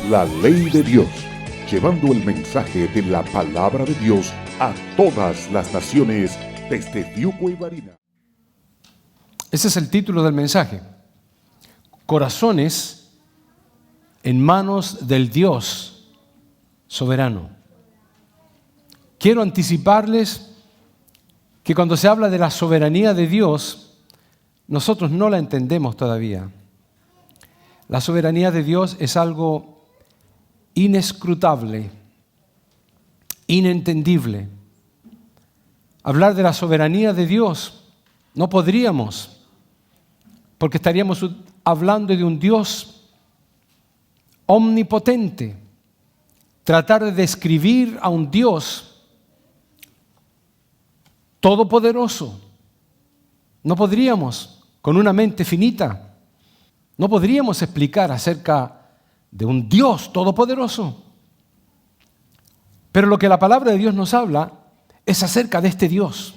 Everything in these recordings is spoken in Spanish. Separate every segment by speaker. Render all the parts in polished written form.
Speaker 1: la ley de Dios, llevando el mensaje de la palabra de Dios a todas las naciones desde Fiuco y Barinas.
Speaker 2: Ese es el título del mensaje. Corazones en manos del Dios soberano. Quiero anticiparles que cuando se habla de la soberanía de Dios, nosotros no la entendemos todavía. La soberanía de Dios es algo inescrutable, inentendible. Hablar de la soberanía de Dios no podríamos, porque estaríamos hablando de un Dios omnipotente. Tratar de describir a un Dios todopoderoso, no podríamos, con una mente finita. No podríamos explicar acerca de un Dios todopoderoso. Pero lo que la palabra de Dios nos habla es acerca de este Dios.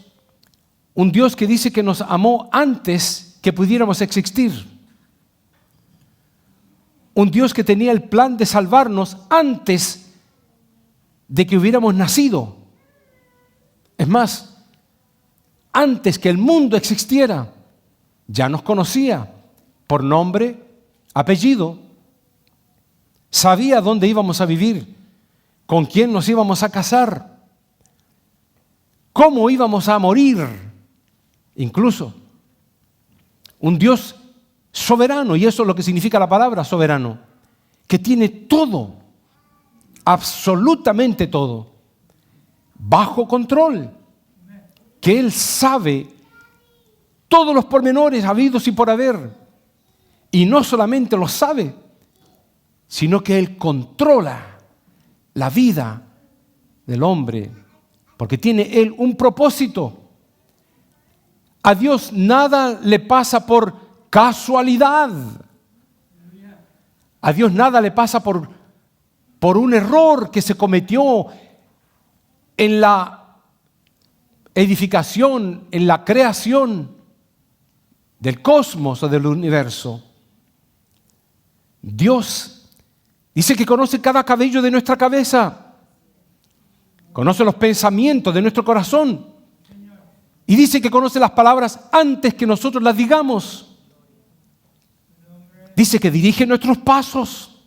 Speaker 2: Un Dios que dice que nos amó antes que pudiéramos existir. Un Dios que tenía el plan de salvarnos antes de que hubiéramos nacido. Es más, antes que el mundo existiera, ya nos conocía. Por nombre, apellido, sabía dónde íbamos a vivir, con quién nos íbamos a casar, cómo íbamos a morir, incluso. Un Dios soberano, y eso es lo que significa la palabra soberano, que tiene todo, absolutamente todo, bajo control, que Él sabe todos los pormenores habidos y por haber. Y no solamente lo sabe, sino que Él controla la vida del hombre, porque tiene Él un propósito. A Dios nada le pasa por casualidad. A Dios nada le pasa por un error que se cometió en la edificación, en la creación del cosmos o del universo. Dios dice que conoce cada cabello de nuestra cabeza, conoce los pensamientos de nuestro corazón y dice que conoce las palabras antes que nosotros las digamos. Dice que dirige nuestros pasos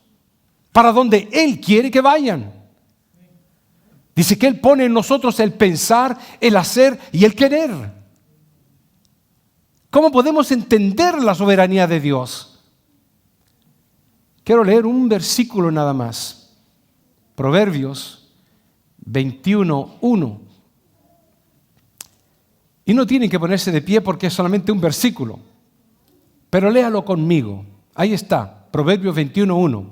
Speaker 2: para donde Él quiere que vayan. Dice que Él pone en nosotros el pensar, el hacer y el querer. ¿Cómo podemos entender la soberanía de Dios? Quiero leer un versículo nada más. Proverbios 21:1. Y no tienen que ponerse de pie porque es solamente un versículo. Pero léalo conmigo. Ahí está, Proverbios 21:1.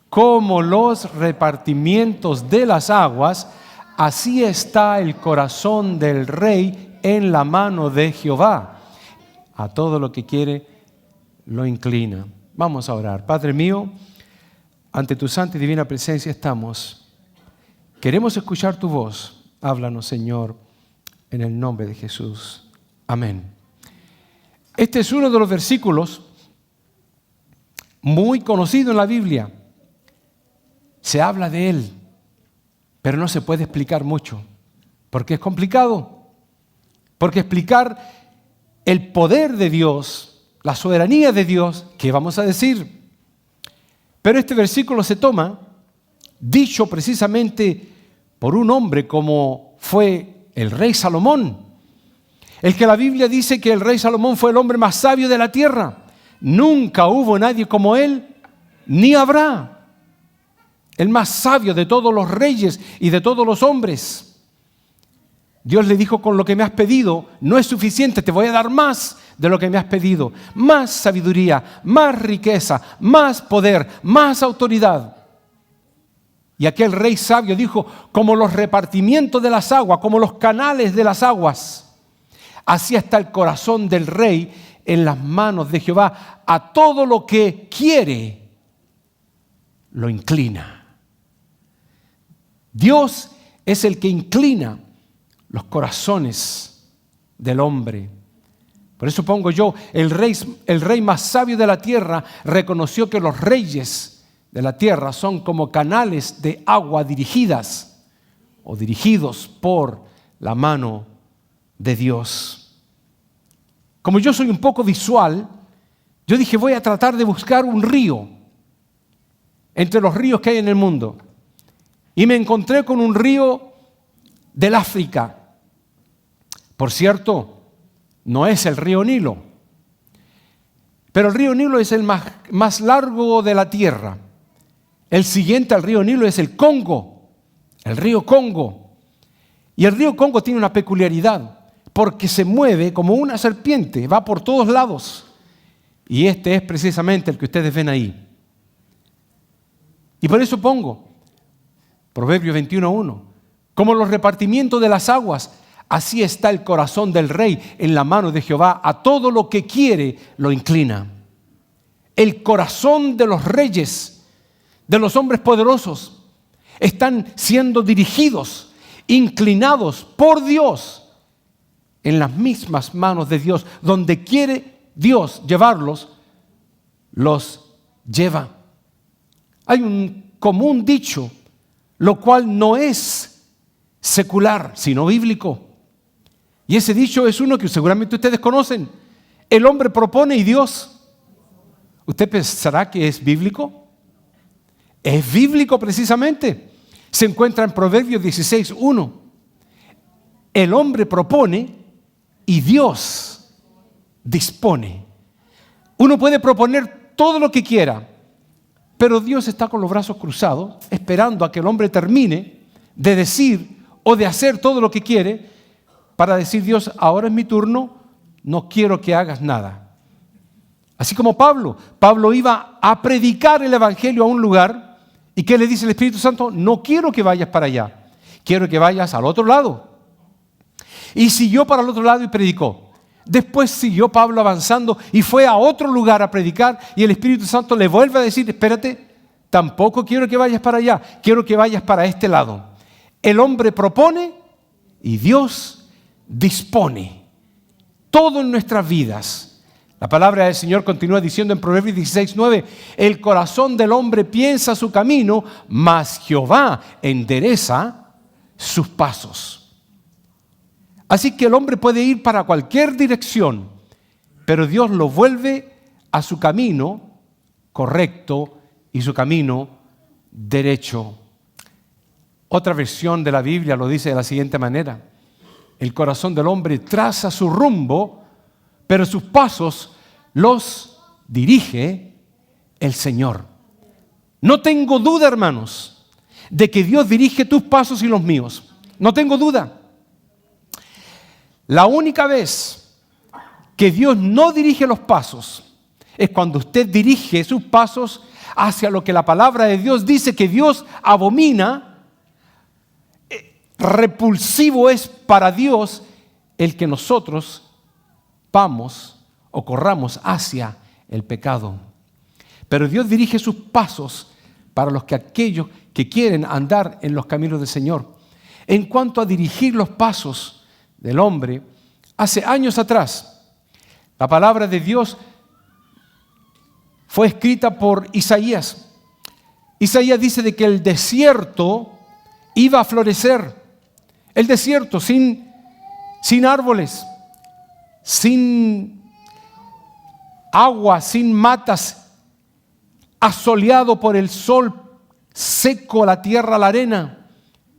Speaker 2: Como los repartimientos de las aguas, así está el corazón del rey en la mano de Jehová. A todo lo que quiere lo inclina. Vamos a orar. Padre mío, ante tu santa y divina presencia estamos. Queremos escuchar tu voz. Háblanos, Señor, en el nombre de Jesús. Amén. Este es uno de los versículos muy conocido en la Biblia. Se habla de él, pero no se puede explicar mucho, porque es complicado. Porque explicar el poder de Dios, la soberanía de Dios, ¿qué vamos a decir? Pero este versículo se toma, dicho precisamente por un hombre como fue el rey Salomón, el que la Biblia dice que el rey Salomón fue el hombre más sabio de la tierra. Nunca hubo nadie como él, ni habrá. El más sabio de todos los reyes y de todos los hombres. Dios le dijo: con lo que me has pedido no es suficiente, te voy a dar más de lo que me has pedido. Más sabiduría, más riqueza, más poder, más autoridad. Y aquel rey sabio dijo: como los repartimientos de las aguas, como los canales de las aguas, así está el corazón del rey en las manos de Jehová. A todo lo que quiere, lo inclina. Dios es el que inclina los corazones del hombre. Por eso pongo yo, el rey más sabio de la tierra reconoció que los reyes de la tierra son como canales de agua dirigidas o dirigidos por la mano de Dios. Como yo soy un poco visual, yo dije, voy a tratar de buscar un río entre los ríos que hay en el mundo. Y me encontré con un río del África. Por cierto, no es el río Nilo, pero el río Nilo es el más largo de la tierra. El siguiente al río Nilo es el Congo, el río Congo. Y el río Congo tiene una peculiaridad, porque se mueve como una serpiente, va por todos lados. Y este es precisamente el que ustedes ven ahí. Y por eso pongo Proverbios 21:1. Como los repartimientos de las aguas, así está el corazón del rey en la mano de Jehová. A todo lo que quiere lo inclina. El corazón de los reyes, de los hombres poderosos, están siendo dirigidos, inclinados por Dios en las mismas manos de Dios. Donde quiere Dios llevarlos, los lleva. Hay un común dicho, lo cual no es secular, sino bíblico. Y ese dicho es uno que seguramente ustedes conocen. El hombre propone y Dios. ¿Usted pensará que es bíblico? Es bíblico precisamente. Se encuentra en Proverbios 16:1. El hombre propone y Dios dispone. Uno puede proponer todo lo que quiera, pero Dios está con los brazos cruzados, esperando a que el hombre termine de decir o de hacer todo lo que quiere, para decir, Dios, ahora es mi turno, no quiero que hagas nada. Así como Pablo iba a predicar el evangelio a un lugar, ¿y qué le dice el Espíritu Santo? No quiero que vayas para allá, quiero que vayas al otro lado. Y siguió para el otro lado y predicó. Después siguió Pablo avanzando y fue a otro lugar a predicar, y el Espíritu Santo le vuelve a decir, espérate, tampoco quiero que vayas para allá, quiero que vayas para este lado. El hombre propone y Dios dispone. Todo en nuestras vidas. La palabra del Señor continúa diciendo en Proverbios 16:9, el corazón del hombre piensa su camino, mas Jehová endereza sus pasos. Así que el hombre puede ir para cualquier dirección, pero Dios lo vuelve a su camino correcto y su camino derecho. Otra versión de la Biblia lo dice de la siguiente manera: el corazón del hombre traza su rumbo, pero sus pasos los dirige el Señor. No tengo duda, hermanos, de que Dios dirige tus pasos y los míos. No tengo duda. La única vez que Dios no dirige los pasos es cuando usted dirige sus pasos hacia lo que la palabra de Dios dice que Dios abomina. Repulsivo es para Dios el que nosotros vamos o corramos hacia el pecado. Pero Dios dirige sus pasos para aquellos que quieren andar en los caminos del Señor. En cuanto a dirigir los pasos del hombre, hace años atrás, la palabra de Dios fue escrita por Isaías. Isaías dice de que el desierto iba a florecer. El desierto sin árboles, sin agua, sin matas, asoleado por el sol, seco la tierra, la arena.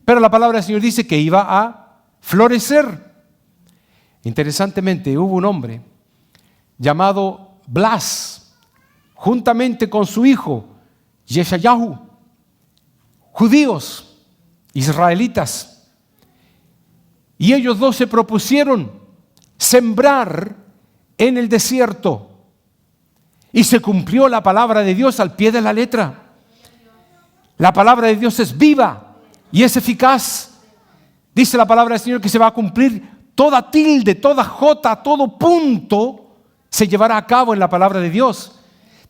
Speaker 2: Pero la palabra del Señor dice que iba a florecer. Interesantemente, hubo un hombre llamado Blas, juntamente con su hijo Yeshayahu, judíos, israelitas. Y ellos dos se propusieron sembrar en el desierto. Y se cumplió la palabra de Dios al pie de la letra. La palabra de Dios es viva y es eficaz. Dice la palabra del Señor que se va a cumplir toda tilde, toda jota, todo punto se llevará a cabo en la palabra de Dios.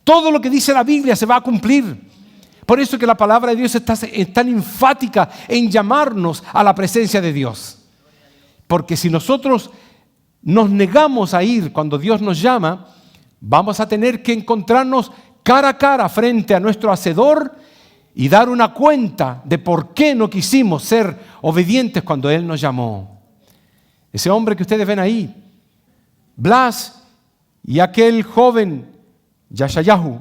Speaker 2: Todo lo que dice la Biblia se va a cumplir. Por eso que la palabra de Dios es tan enfática en llamarnos a la presencia de Dios. Porque si nosotros nos negamos a ir cuando Dios nos llama, vamos a tener que encontrarnos cara a cara frente a nuestro Hacedor y dar una cuenta de por qué no quisimos ser obedientes cuando Él nos llamó. Ese hombre que ustedes ven ahí, Blas, y aquel joven Yashayahu,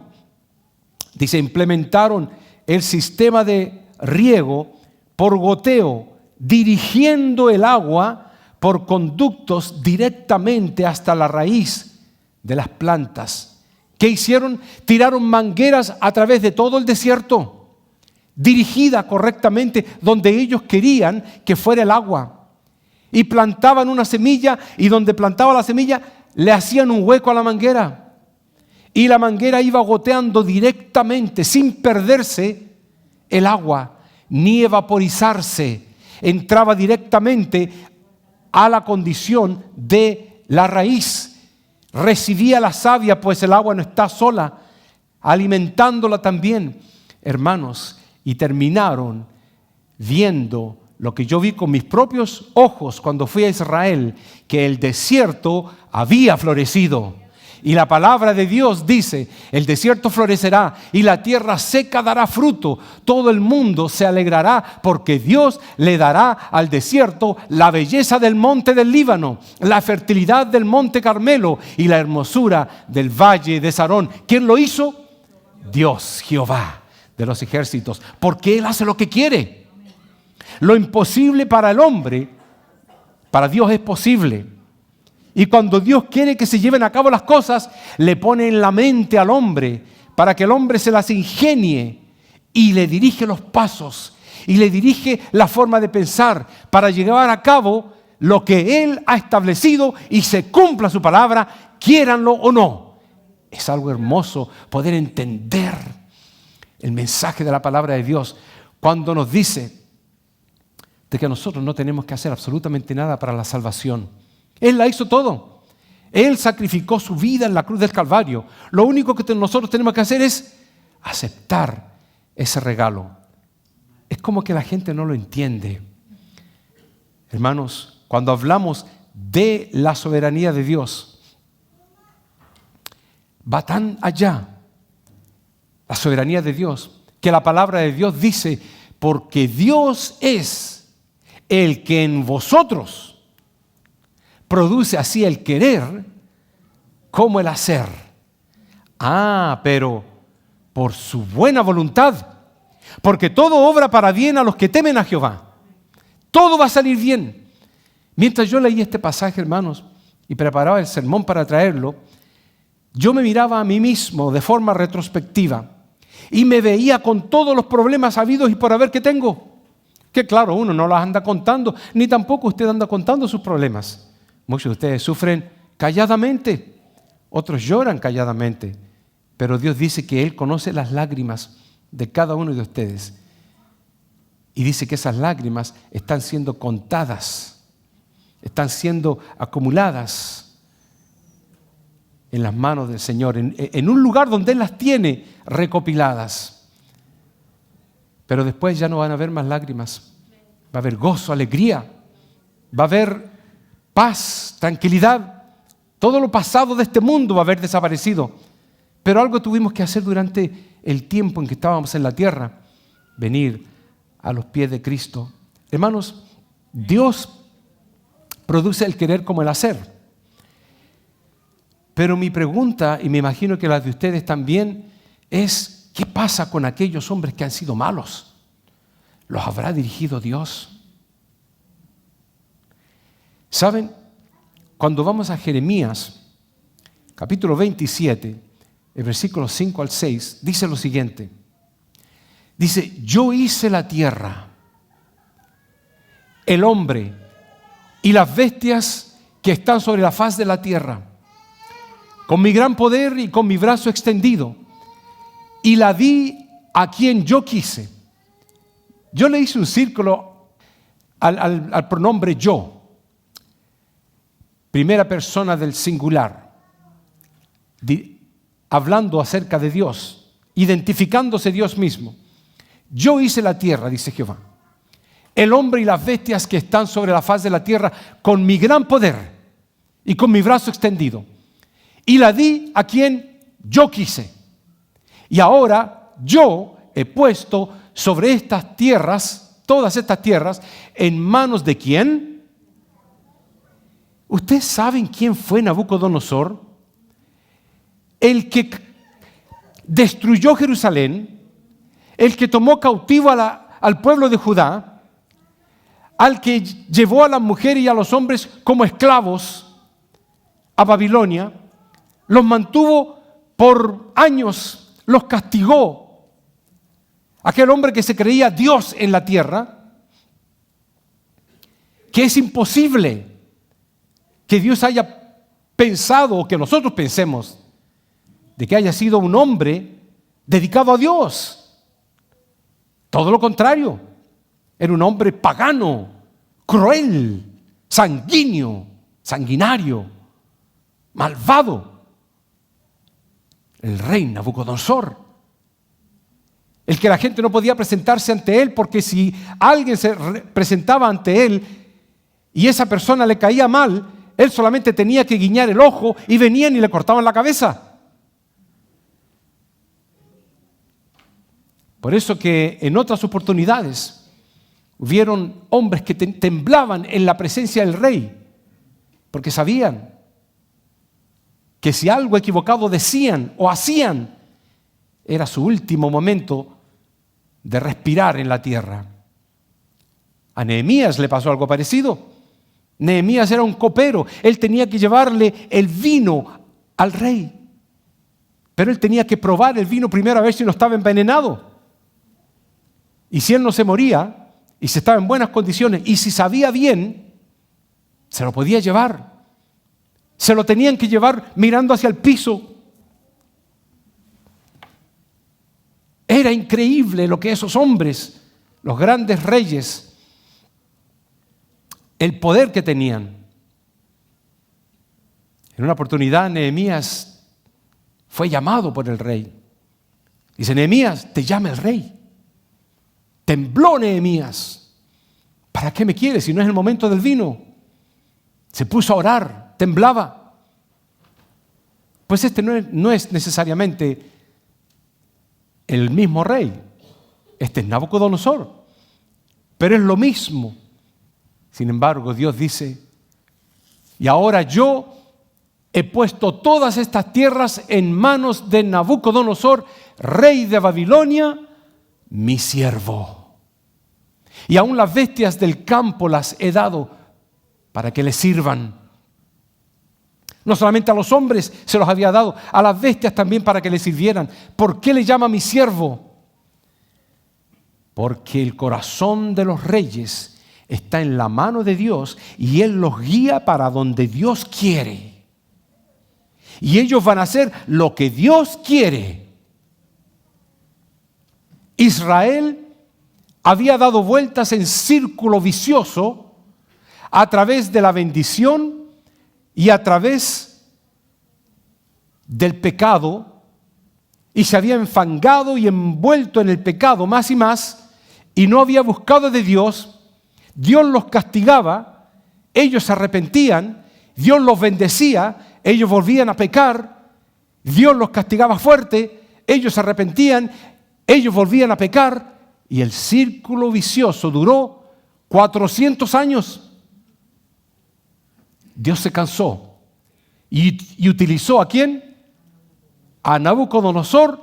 Speaker 2: dice, implementaron el sistema de riego por goteo, dirigiendo el agua por conductos directamente hasta la raíz de las plantas. ¿Qué hicieron? Tiraron mangueras a través de todo el desierto, dirigida correctamente donde ellos querían que fuera el agua. Y plantaban una semilla, y donde plantaba la semilla le hacían un hueco a la manguera. Y la manguera iba goteando directamente, sin perderse el agua, ni evaporizarse. Entraba directamente a la condición de la raíz. Recibía la savia, pues el agua no está sola, alimentándola también, hermanos. Y terminaron viendo lo que yo vi con mis propios ojos cuando fui a Israel, que el desierto había florecido. Y la palabra de Dios dice, el desierto florecerá y la tierra seca dará fruto. Todo el mundo se alegrará porque Dios le dará al desierto la belleza del monte del Líbano, la fertilidad del monte Carmelo y la hermosura del valle de Sarón. ¿Quién lo hizo? Dios, Jehová de los ejércitos, porque Él hace lo que quiere. Lo imposible para el hombre, para Dios es posible. Y cuando Dios quiere que se lleven a cabo las cosas, le pone en la mente al hombre para que el hombre se las ingenie y le dirige los pasos y le dirige la forma de pensar para llevar a cabo lo que Él ha establecido y se cumpla su palabra, quiéranlo o no. Es algo hermoso poder entender el mensaje de la palabra de Dios cuando nos dice de que nosotros no tenemos que hacer absolutamente nada para la salvación. Él la hizo todo. Él sacrificó su vida en la cruz del Calvario. Lo único que nosotros tenemos que hacer es aceptar ese regalo. Es como que la gente no lo entiende. Hermanos, cuando hablamos de la soberanía de Dios, va tan allá la soberanía de Dios, que la palabra de Dios dice, porque Dios es el que en vosotros produce así el querer como el hacer. Pero por su buena voluntad, porque todo obra para bien a los que temen a Jehová. Todo va a salir bien. Mientras yo leí este pasaje, hermanos, y preparaba el sermón para traerlo, yo me miraba a mí mismo de forma retrospectiva y me veía con todos los problemas habidos y por haber que tengo. Que claro, uno no las anda contando, ni tampoco usted anda contando sus problemas. Muchos de ustedes sufren calladamente, otros lloran calladamente, pero Dios dice que Él conoce las lágrimas de cada uno de ustedes. Y dice que esas lágrimas están siendo contadas, están siendo acumuladas en las manos del Señor, en un lugar donde Él las tiene recopiladas. Pero después ya no van a haber más lágrimas, va a haber gozo, alegría, va a haber paz, tranquilidad. Todo lo pasado de este mundo va a haber desaparecido. Pero algo tuvimos que hacer durante el tiempo en que estábamos en la tierra. Venir a los pies de Cristo. Hermanos, Dios produce el querer como el hacer. Pero mi pregunta, y me imagino que la de ustedes también, es ¿qué pasa con aquellos hombres que han sido malos? ¿Los habrá dirigido Dios? ¿Saben? Cuando vamos a Jeremías, capítulo 27, el versículo 5 al 6, dice lo siguiente. Dice, yo hice la tierra, el hombre y las bestias que están sobre la faz de la tierra, con mi gran poder y con mi brazo extendido, y la di a quien yo quise. Yo le hice un círculo al pronombre yo. Primera persona del singular, hablando acerca de Dios, identificándose Dios mismo. Yo hice la tierra, dice Jehová, el hombre y las bestias que están sobre la faz de la tierra con mi gran poder y con mi brazo extendido. Y la di a quien yo quise. Y ahora yo he puesto sobre estas tierras, todas estas tierras, en manos de ¿quién? ¿Ustedes saben quién fue Nabucodonosor? El que destruyó Jerusalén, el que tomó cautivo al pueblo de Judá, al que llevó a las mujeres y a los hombres como esclavos a Babilonia, los mantuvo por años, los castigó. Aquel hombre que se creía Dios en la tierra, que es imposible que Dios haya pensado o que nosotros pensemos de que haya sido un hombre dedicado a Dios. Todo lo contrario, era un hombre pagano, cruel, sanguinario, malvado. El rey Nabucodonosor, el que la gente no podía presentarse ante él, porque si alguien se presentaba ante él y esa persona le caía mal, él solamente tenía que guiñar el ojo y venían y le cortaban la cabeza. Por eso que en otras oportunidades hubieron hombres que temblaban en la presencia del rey, porque sabían que si algo equivocado decían o hacían, era su último momento de respirar en la tierra. A Nehemías le pasó algo parecido. Nehemías era un copero, él tenía que llevarle el vino al rey, pero él tenía que probar el vino primero a ver si no estaba envenenado. Y si él no se moría, y si estaba en buenas condiciones, y si sabía bien, se lo podía llevar. Se lo tenían que llevar mirando hacia el piso. Era increíble lo que esos hombres, los grandes reyes, el poder que tenían. En una oportunidad Nehemías fue llamado por el rey. Dice: Nehemías, te llama el rey. Tembló Nehemías. ¿Para qué me quieres si no es el momento del vino? Se puso a orar, temblaba. Pues este no es necesariamente el mismo rey. Este es Nabucodonosor. Pero es lo mismo. Sin embargo, Dios dice: y ahora yo he puesto todas estas tierras en manos de Nabucodonosor, rey de Babilonia, mi siervo. Y aún las bestias del campo las he dado para que le sirvan. No solamente a los hombres se los había dado, a las bestias también para que le sirvieran. ¿Por qué le llama mi siervo? Porque el corazón de los reyes está en la mano de Dios y Él los guía para donde Dios quiere. Y ellos van a hacer lo que Dios quiere. Israel había dado vueltas en círculo vicioso a través de la bendición y a través del pecado, y se había enfangado y envuelto en el pecado más y más, y no había buscado de Dios. Dios los castigaba, ellos se arrepentían, Dios los bendecía, ellos volvían a pecar, Dios los castigaba fuerte, ellos se arrepentían, ellos volvían a pecar, y el círculo vicioso duró 400 años. Dios se cansó y utilizó ¿a quién? A Nabucodonosor,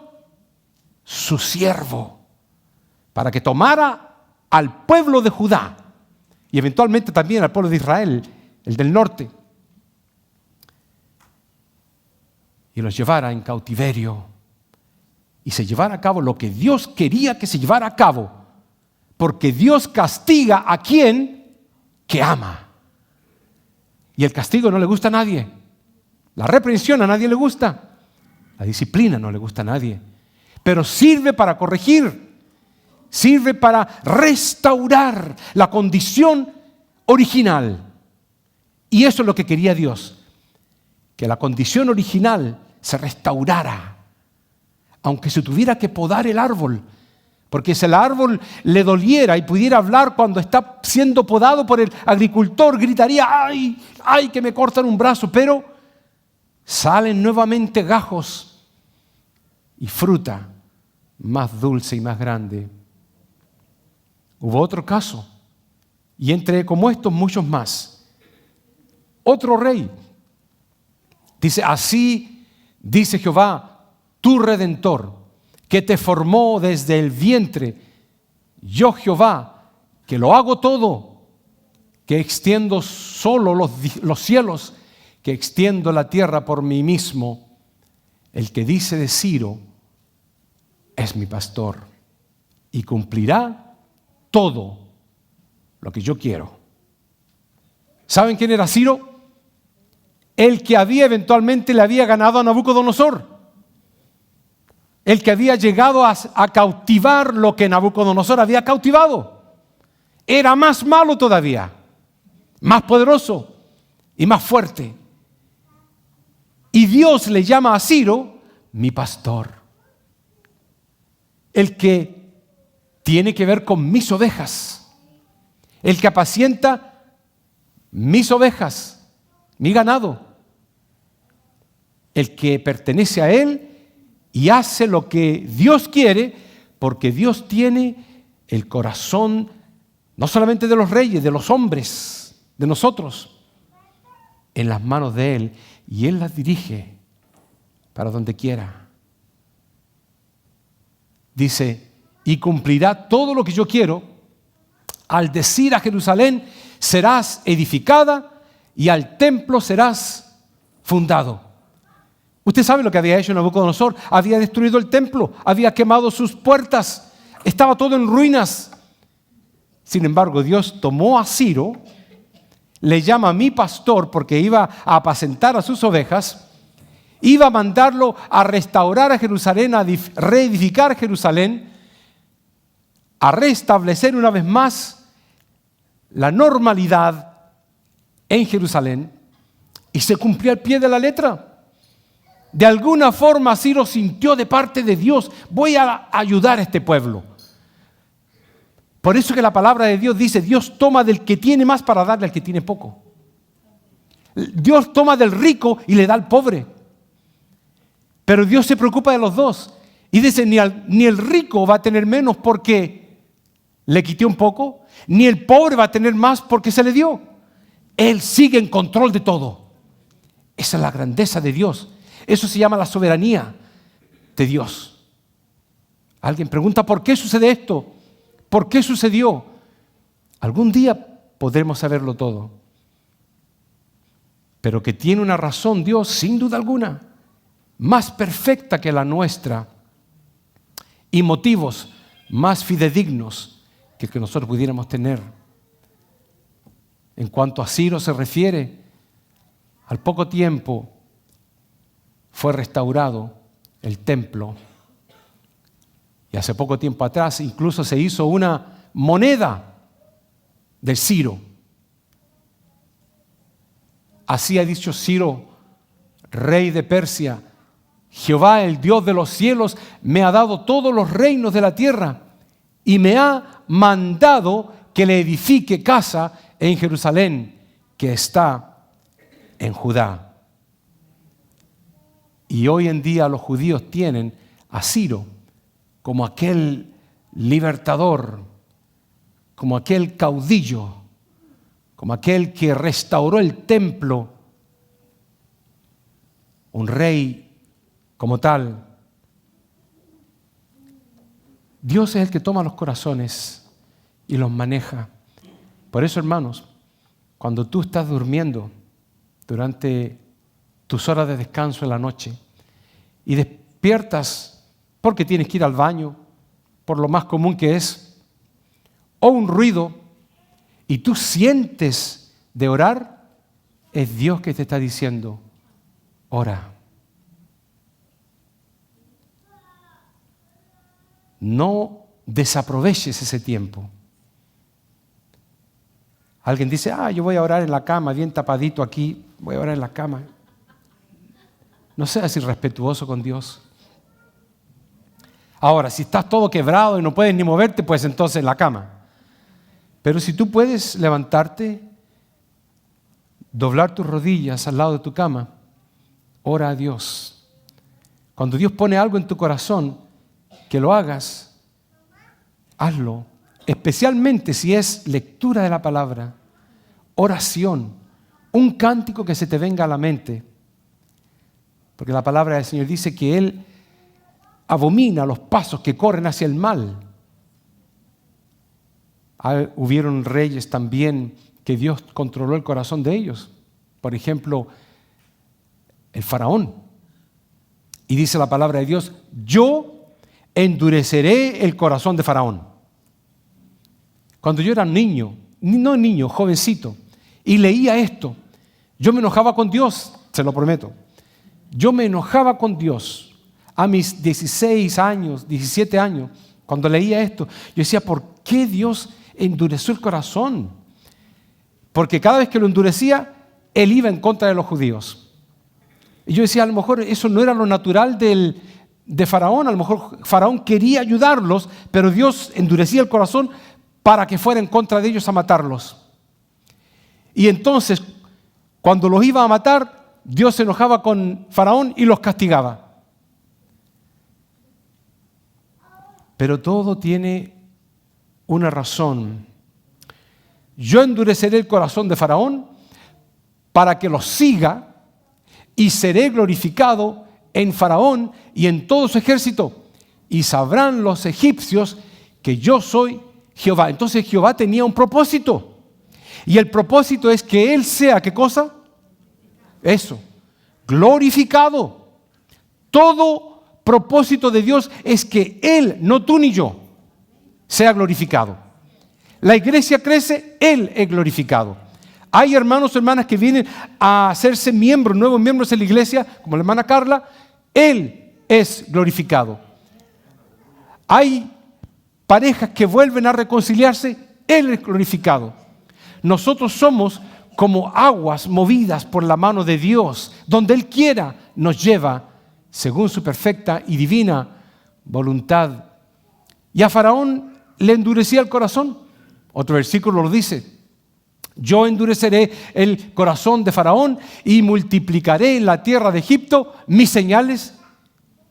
Speaker 2: su siervo, para que tomara al pueblo de Judá y eventualmente también al pueblo de Israel, el del norte, y los llevara en cautiverio y se llevara a cabo lo que Dios quería que se llevara a cabo, porque Dios castiga a quien que ama. Y el castigo no le gusta a nadie. La reprensión a nadie le gusta. La disciplina no le gusta a nadie. Pero sirve para corregir. Sirve para restaurar la condición original. Y eso es lo que quería Dios. Que la condición original se restaurara. Aunque se tuviera que podar el árbol. Porque si el árbol le doliera y pudiera hablar cuando está siendo podado por el agricultor, gritaría: ¡ay! ¡Ay, que me cortan un brazo! Pero salen nuevamente gajos y fruta más dulce y más grande. Hubo otro caso, y entre como estos muchos más. Otro rey dice, así dice Jehová, tu Redentor, que te formó desde el vientre, yo Jehová, que lo hago todo, que extiendo solo los cielos, que extiendo la tierra por mí mismo. El que dice de Ciro, es mi pastor y cumplirá todo lo que yo quiero. ¿Saben quién era Ciro? El que eventualmente le había ganado a Nabucodonosor. El que había llegado a cautivar lo que Nabucodonosor había cautivado. Era más malo todavía, más poderoso y más fuerte. Y Dios le llama a Ciro mi pastor. El que tiene que ver con mis ovejas. El que apacienta mis ovejas, mi ganado. El que pertenece a Él y hace lo que Dios quiere, porque Dios tiene el corazón no solamente de los reyes, de los hombres, de nosotros, en las manos de Él, y Él las dirige para donde quiera. Dice, y cumplirá todo lo que yo quiero, al decir a Jerusalén, serás edificada, y al templo serás fundado. Usted sabe lo que había hecho Nabucodonosor. Había destruido el templo, había quemado sus puertas, estaba todo en ruinas. Sin embargo, Dios tomó a Ciro, le llama mi pastor porque iba a apacentar a sus ovejas, iba a mandarlo a restaurar a Jerusalén, a reedificar Jerusalén, a restablecer una vez más la normalidad en Jerusalén, y se cumplió al pie de la letra. De alguna forma Ciro sintió de parte de Dios, voy a ayudar a este pueblo. Por eso que la palabra de Dios dice, Dios toma del que tiene más para darle al que tiene poco. Dios toma del rico y le da al pobre. Pero Dios se preocupa de los dos. Y dice, ni el rico va a tener menos porque le quité un poco, ni el pobre va a tener más porque se le dio. Él sigue en control de todo. Esa es la grandeza de Dios. Eso se llama la soberanía de Dios. Alguien pregunta, ¿por qué sucede esto? ¿Por qué sucedió? Algún día podremos saberlo todo. Pero que tiene una razón Dios, sin duda alguna, más perfecta que la nuestra, y motivos más fidedignos que nosotros pudiéramos tener. En cuanto a Ciro se refiere, al poco tiempo fue restaurado el templo. Y hace poco tiempo atrás incluso se hizo una moneda de Ciro. Así ha dicho Ciro, rey de Persia, Jehová, el Dios de los cielos, me ha dado todos los reinos de la tierra y me ha mandado que le edifique casa en Jerusalén, que está en Judá. Y hoy en día los judíos tienen a Ciro como aquel libertador, como aquel caudillo, como aquel que restauró el templo, un rey como tal. Dios es el que toma los corazones y los maneja. Por eso, hermanos, cuando tú estás durmiendo durante tus horas de descanso en la noche y despiertas porque tienes que ir al baño, por lo más común que es, o un ruido, y tú sientes de orar, es Dios que te está diciendo, ora. No desaproveches ese tiempo. Alguien dice, yo voy a orar en la cama, bien tapadito aquí, voy a orar en la cama. No seas irrespetuoso con Dios. Ahora, si estás todo quebrado y no puedes ni moverte, pues entonces en la cama. Pero si tú puedes levantarte, doblar tus rodillas al lado de tu cama, ora a Dios. Cuando Dios pone algo en tu corazón, que lo hagas, hazlo. Especialmente si es lectura de la palabra, oración, un cántico que se te venga a la mente. Porque la palabra del Señor dice que Él abomina los pasos que corren hacia el mal. Hubieron reyes también que Dios controló el corazón de ellos. Por ejemplo, el faraón. Y dice la palabra de Dios, yo endureceré el corazón de faraón. Cuando yo era jovencito, y leía esto, yo me enojaba con Dios, se lo prometo. Yo me enojaba con Dios a mis 16 años, 17 años, cuando leía esto. Yo decía, ¿por qué Dios endureció el corazón? Porque cada vez que lo endurecía, Él iba en contra de los judíos. Y yo decía, a lo mejor eso no era lo natural de Faraón. A lo mejor Faraón quería ayudarlos, pero Dios endurecía el corazón para que fuera en contra de ellos a matarlos. Y entonces, cuando los iba a matar, Dios se enojaba con Faraón y los castigaba. Pero todo tiene una razón. Yo endureceré el corazón de Faraón para que los siga y seré glorificado en Faraón y en todo su ejército. Y sabrán los egipcios que yo soy Jehová. Entonces Jehová tenía un propósito. Y el propósito es que Él sea, ¿qué cosa? Eso, glorificado. Todo propósito de Dios es que Él, no tú ni yo, sea glorificado. La iglesia crece, Él es glorificado. Hay hermanos o hermanas que vienen a hacerse miembros, nuevos miembros de la iglesia, como la hermana Carla, Él es glorificado. Hay parejas que vuelven a reconciliarse, Él es glorificado. Nosotros somos como aguas movidas por la mano de Dios, donde Él quiera nos lleva según su perfecta y divina voluntad. Y a Faraón le endurecía el corazón. Otro versículo lo dice. Yo endureceré el corazón de Faraón y multiplicaré en la tierra de Egipto mis señales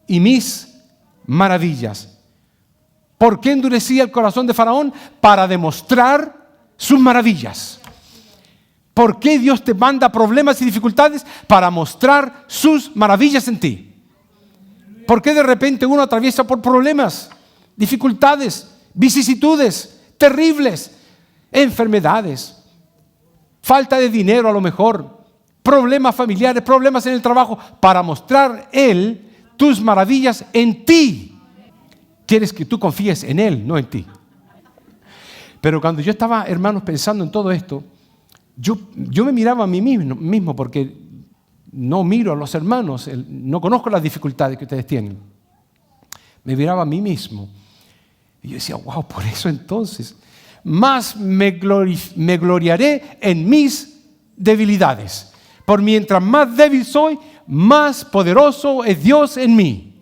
Speaker 2: y mis maravillas. ¿Por qué endurecía el corazón de Faraón? Para demostrar sus maravillas. ¿Por qué Dios te manda problemas y dificultades? Para mostrar sus maravillas en ti. ¿Por qué de repente uno atraviesa por problemas, dificultades, vicisitudes terribles, enfermedades, falta de dinero a lo mejor, problemas familiares, problemas en el trabajo? Para mostrar Él tus maravillas en ti. Quieres que tú confíes en Él, no en ti. Pero cuando yo estaba, hermanos, pensando en todo esto, yo me miraba a mí mismo porque no miro a los hermanos, no conozco las dificultades que ustedes tienen. Me miraba a mí mismo y yo decía, wow, por eso entonces más me gloriaré en mis debilidades. Por mientras más débil soy, más poderoso es Dios en mí.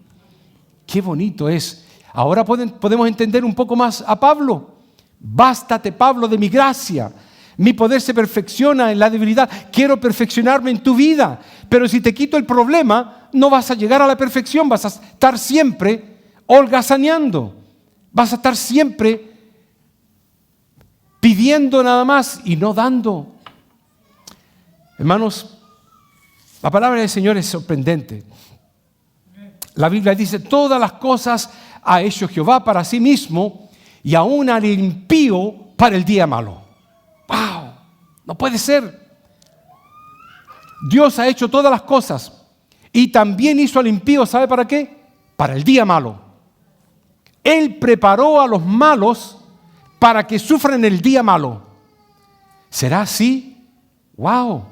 Speaker 2: Qué bonito es. Ahora podemos entender un poco más a Pablo. Bástate, Pablo, de mi gracia. Mi poder se perfecciona en la debilidad. Quiero perfeccionarme en tu vida. Pero si te quito el problema, no vas a llegar a la perfección. Vas a estar siempre holgazaneando. Vas a estar siempre pidiendo nada más y no dando. Hermanos, la palabra del Señor es sorprendente. La Biblia dice, todas las cosas ha hecho Jehová para sí mismo y aún al impío para el día malo. ¡Wow! No puede ser. Dios ha hecho todas las cosas y también hizo al impío, ¿sabe para qué? Para el día malo. Él preparó a los malos para que sufran el día malo. ¿Será así? ¡Wow!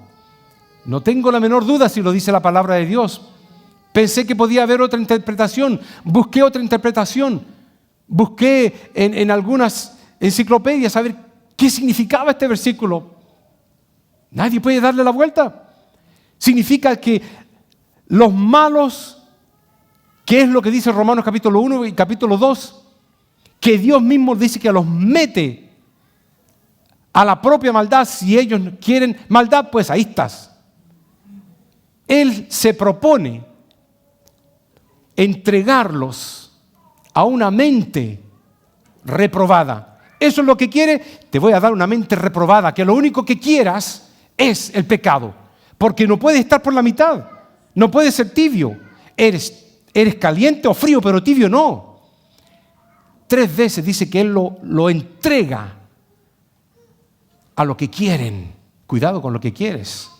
Speaker 2: No tengo la menor duda si lo dice la palabra de Dios. Pensé que podía haber otra interpretación. Busqué otra interpretación. Busqué en algunas enciclopedias a ver qué significaba este versículo. Nadie puede darle la vuelta. Significa que los malos, que es lo que dice Romanos capítulo 1 y capítulo 2, que Dios mismo dice que los mete a la propia maldad. Si ellos quieren maldad, pues ahí estás. Él se propone entregarlos a una mente reprobada. Eso es lo que quiere. Te voy a dar una mente reprobada, que lo único que quieras es el pecado. Porque no puedes estar por la mitad. No puedes ser tibio. Eres caliente o frío, pero tibio no. 3 veces dice que Él lo entrega a lo que quieren. Cuidado con lo que quieres.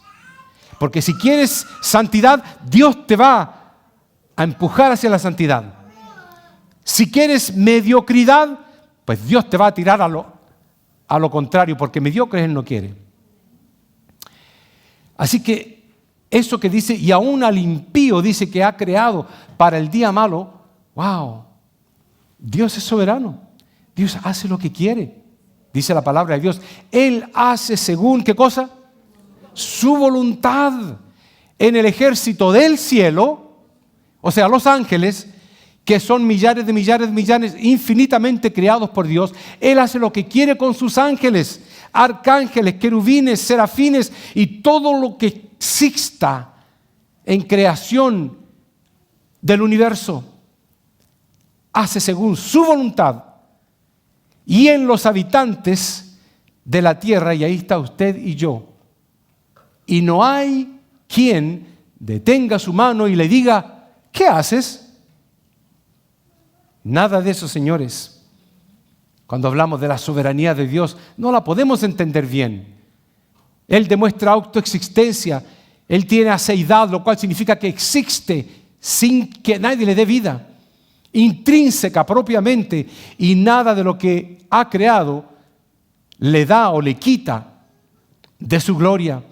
Speaker 2: Porque si quieres santidad, Dios te va a empujar hacia la santidad. Si quieres mediocridad, pues Dios te va a tirar a lo contrario, porque mediocre Él no quiere. Así que eso que dice, y aún al impío dice que ha creado para el día malo, wow, Dios es soberano. Dios hace lo que quiere. Dice la palabra de Dios, Él hace según, ¿qué cosa? Su voluntad. En el ejército del cielo, o sea, los ángeles, que son millares de millares de millones, infinitamente creados por Dios, Él hace lo que quiere con sus ángeles, arcángeles, querubines, serafines y todo lo que exista en creación del universo. Hace según su voluntad. Y en los habitantes de la tierra, y ahí está usted y yo, y no hay quien detenga su mano y le diga, ¿qué haces? Nada de eso, señores. Cuando hablamos de la soberanía de Dios, no la podemos entender bien. Él demuestra autoexistencia. Él tiene aceidad, lo cual significa que existe sin que nadie le dé vida. Intrínseca propiamente, y nada de lo que ha creado le da o le quita de su gloria.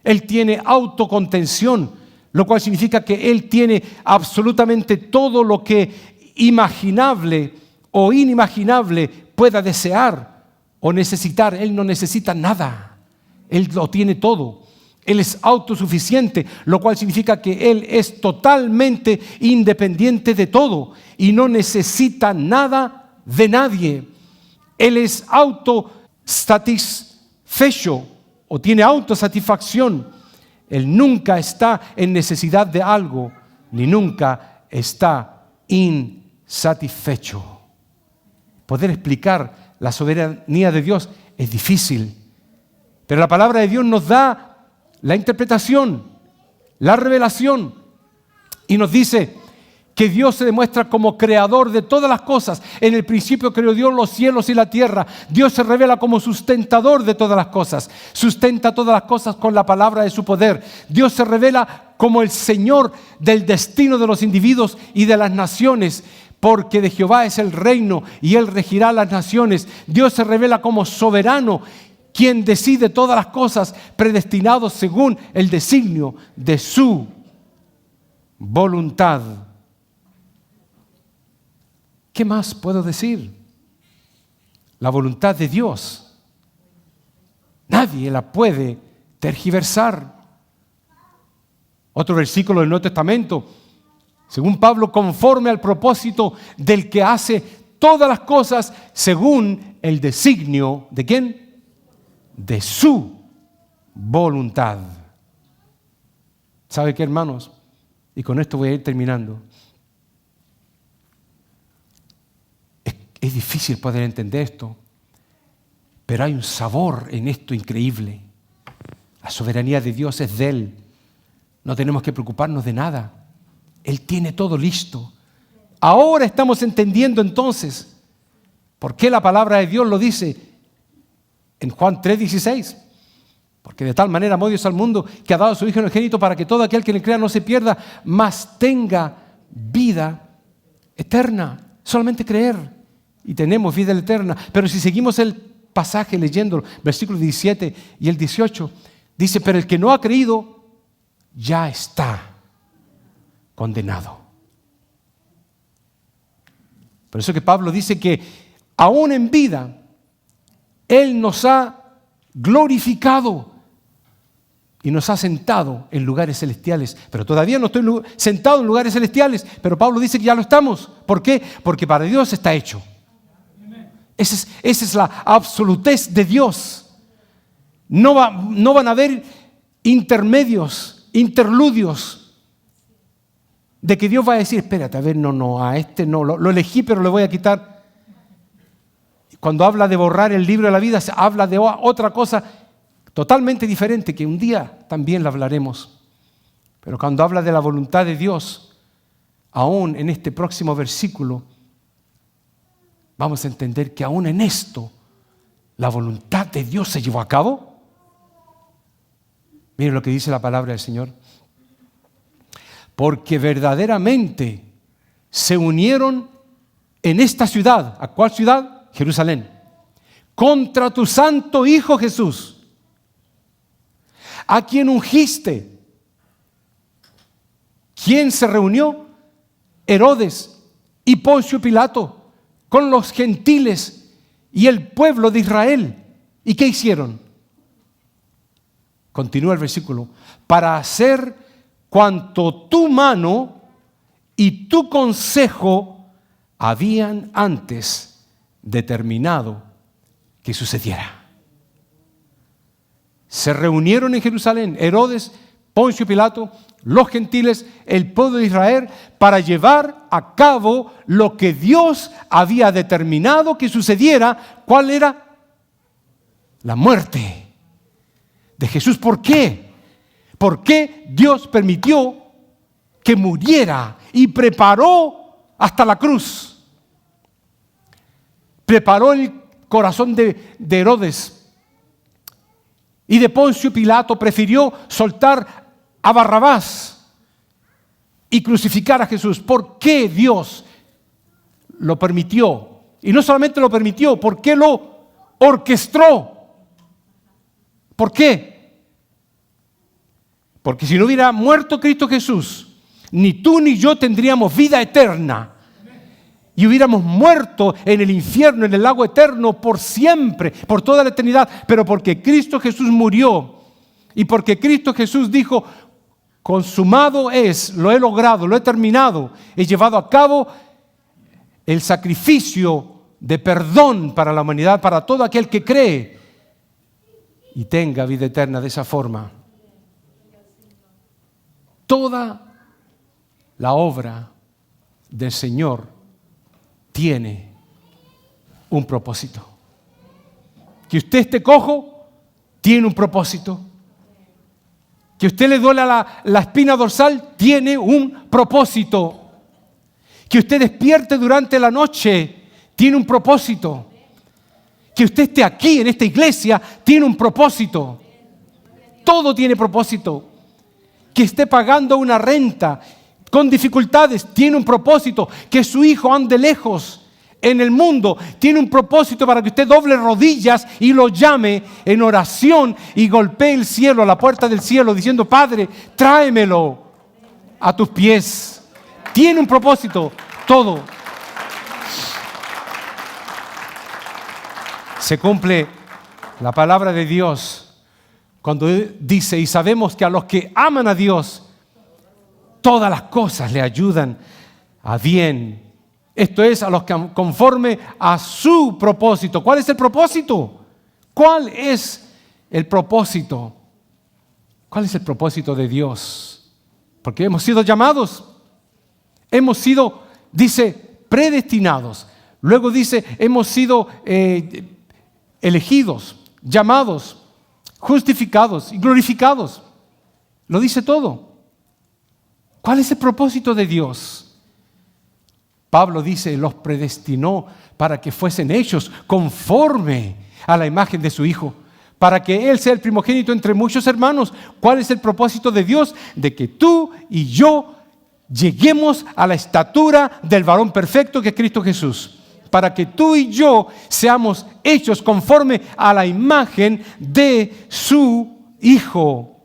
Speaker 2: Él tiene autocontención, lo cual significa que Él tiene absolutamente todo lo que imaginable o inimaginable pueda desear o necesitar. Él no necesita nada. Él lo tiene todo. Él es autosuficiente, lo cual significa que Él es totalmente independiente de todo y no necesita nada de nadie. Él es autosatisfecho o tiene autosatisfacción. Él nunca está en necesidad de algo, ni nunca está insatisfecho. Poder explicar la soberanía de Dios es difícil, pero la palabra de Dios nos da la interpretación, la revelación, y nos dice que Dios se demuestra como creador de todas las cosas. En el principio creó Dios los cielos y la tierra. Dios se revela como sustentador de todas las cosas. Sustenta todas las cosas con la palabra de su poder. Dios se revela como el Señor del destino de los individuos y de las naciones, porque de Jehová es el reino y Él regirá las naciones. Dios se revela como soberano, quien decide todas las cosas, predestinados según el designio de su voluntad. ¿Qué más puedo decir? La voluntad de Dios, nadie la puede tergiversar. Otro versículo del Nuevo Testamento, según Pablo, conforme al propósito del que hace todas las cosas según el designio, ¿de quién? De su voluntad. ¿Sabe qué, hermanos? Y con esto voy a ir terminando. Es difícil poder entender esto, pero hay un sabor en esto increíble. La soberanía de Dios es de Él. No tenemos que preocuparnos de nada. Él tiene todo listo. Ahora estamos entendiendo entonces por qué la palabra de Dios lo dice en Juan 3:16. Porque de tal manera amó Dios al mundo que ha dado a su Hijo unigénito para que todo aquel que le crea no se pierda, mas tenga vida eterna. Solamente creer y tenemos vida eterna. Pero si seguimos el pasaje leyendo, versículos 17 y el 18, dice, pero el que no ha creído ya está condenado. Por eso que Pablo dice que aún en vida Él nos ha glorificado y nos ha sentado en lugares celestiales. Pero todavía no estoy sentado en lugares celestiales, pero Pablo dice que ya lo estamos. ¿Por qué? Porque para Dios está hecho. Esa es la absolutez de Dios. No van a haber intermedios, interludios. de que Dios va a decir, espérate, a ver, no, a este no, lo elegí pero le voy a quitar. Cuando habla de borrar el libro de la vida, se habla de otra cosa totalmente diferente, que un día también la hablaremos. Pero cuando habla de la voluntad de Dios, aún en este próximo versículo, vamos a entender que aún en esto, la voluntad de Dios se llevó a cabo. Miren lo que dice la palabra del Señor. Porque verdaderamente se unieron en esta ciudad. ¿A cuál ciudad? Jerusalén. Contra tu santo Hijo Jesús, a quien ungiste. ¿Quién se reunió? Herodes y Poncio Pilato con los gentiles y el pueblo de Israel. ¿Y qué hicieron? Continúa el versículo. Para hacer cuanto tu mano y tu consejo habían antes determinado que sucediera. Se reunieron en Jerusalén Herodes, Poncio Pilato, los gentiles, el pueblo de Israel, para llevar a cabo lo que Dios había determinado que sucediera. ¿Cuál era? La muerte de Jesús. ¿Por qué? ¿Por qué Dios permitió que muriera y preparó hasta la cruz? Preparó el corazón de Herodes y de Poncio Pilato. Prefirió soltar a Barrabás y crucificar a Jesús. ¿Por qué Dios lo permitió? Y no solamente lo permitió, ¿por qué lo orquestó? ¿Por qué? Porque si no hubiera muerto Cristo Jesús, ni tú ni yo tendríamos vida eterna. Y hubiéramos muerto en el infierno, en el lago eterno, por siempre, por toda la eternidad. Pero porque Cristo Jesús murió y porque Cristo Jesús dijo, consumado es, lo he logrado, lo he terminado, he llevado a cabo el sacrificio de perdón para la humanidad, para todo aquel que cree y tenga vida eterna de esa forma. Toda la obra del Señor tiene un propósito. Que usted esté cojo, tiene un propósito. Que usted le duela la espina dorsal, tiene un propósito. Que usted despierte durante la noche, tiene un propósito. Que usted esté aquí en esta iglesia, tiene un propósito. Todo tiene propósito. Que esté pagando una renta con dificultades, tiene un propósito. Que su hijo ande lejos en el mundo, tiene un propósito para que usted doble rodillas y lo llame en oración y golpee el cielo, la puerta del cielo, diciendo, Padre, tráemelo a tus pies. Tiene un propósito, todo. Se cumple la palabra de Dios cuando dice, y sabemos que a los que aman a Dios, todas las cosas le ayudan a bien. Esto es, a los que conforme a su propósito. ¿Cuál es el propósito? ¿Cuál es el propósito? ¿Cuál es el propósito de Dios? Porque hemos sido llamados, hemos sido, dice, predestinados. Luego dice, hemos sido elegidos, llamados, justificados y glorificados. Lo dice todo. ¿Cuál es el propósito de Dios? Pablo dice, los predestinó para que fuesen hechos conforme a la imagen de su Hijo, para que Él sea el primogénito entre muchos hermanos. ¿Cuál es el propósito de Dios? De que tú y yo lleguemos a la estatura del varón perfecto que es Cristo Jesús. Para que tú y yo seamos hechos conforme a la imagen de su Hijo.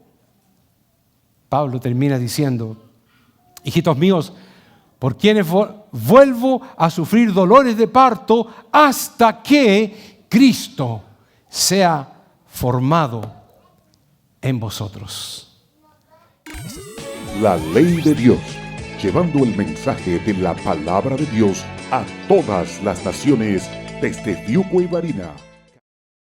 Speaker 2: Pablo termina diciendo, hijitos míos, por quienes vuelvo a sufrir dolores de parto hasta que Cristo sea formado en vosotros.
Speaker 1: La ley de Dios, llevando el mensaje de la palabra de Dios a todas las naciones desde Fiuco y Barina.